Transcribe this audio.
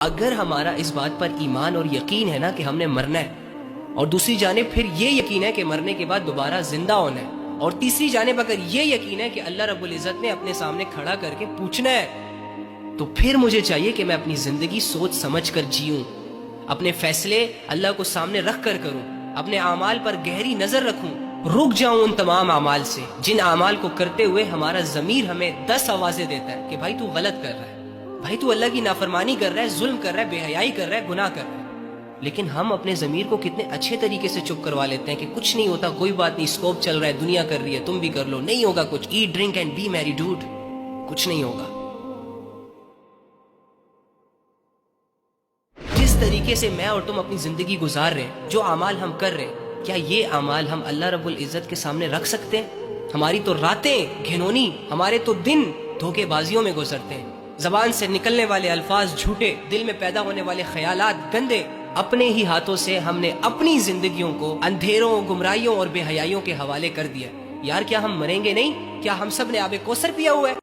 اگر ہمارا اس بات پر ایمان اور یقین ہے نا کہ ہم نے مرنا ہے، اور دوسری جانب پھر یہ یقین ہے کہ مرنے کے بعد دوبارہ زندہ ہونا ہے، اور تیسری جانب اگر یہ یقین ہے کہ اللہ رب العزت نے اپنے سامنے کھڑا کر کے پوچھنا ہے، تو پھر مجھے چاہیے کہ میں اپنی زندگی سوچ سمجھ کر جیوں، اپنے فیصلے اللہ کو سامنے رکھ کر کروں، اپنے اعمال پر گہری نظر رکھوں، رک جاؤں ان تمام اعمال سے جن اعمال کو کرتے ہوئے ہمارا ضمیر ہمیں 10 آوازیں دیتا ہے کہ بھائی تو غلط کر رہا ہے، بھائی تو اللہ کی نافرمانی کر رہا ہے، ظلم کر رہا ہے، بے حیائی کر رہا ہے، گناہ کر رہا ہے۔ لیکن ہم اپنے ضمیر کو کتنے اچھے طریقے سے چپ کروا لیتے ہیں کہ کچھ نہیں ہوتا، کوئی بات نہیں، اسکوپ چل رہا ہے، دنیا کر رہی ہے، تم بھی کر لو، نہیں ہوگا کچھ، ایٹ ڈرنک اینڈ بی میری ڈوڈ، کچھ نہیں ہوگا۔ جس طریقے سے میں اور تم اپنی زندگی گزار رہے ہیں، جو اعمال ہم کر رہے ہیں، کیا یہ اعمال ہم اللہ رب العزت کے سامنے رکھ سکتے ہیں؟ ہماری تو راتیں گھنونی، ہمارے تو دن دھوکے بازیوں میں گزرتے ہیں، زبان سے نکلنے والے الفاظ جھوٹے، دل میں پیدا ہونے والے خیالات گندے، اپنے ہی ہاتھوں سے ہم نے اپنی زندگیوں کو اندھیروں، گمراہیوں اور بے حیائیوں کے حوالے کر دیا۔ یار کیا ہم مریں گے نہیں؟ کیا ہم سب نے آب کوثر پیا ہوا ہے؟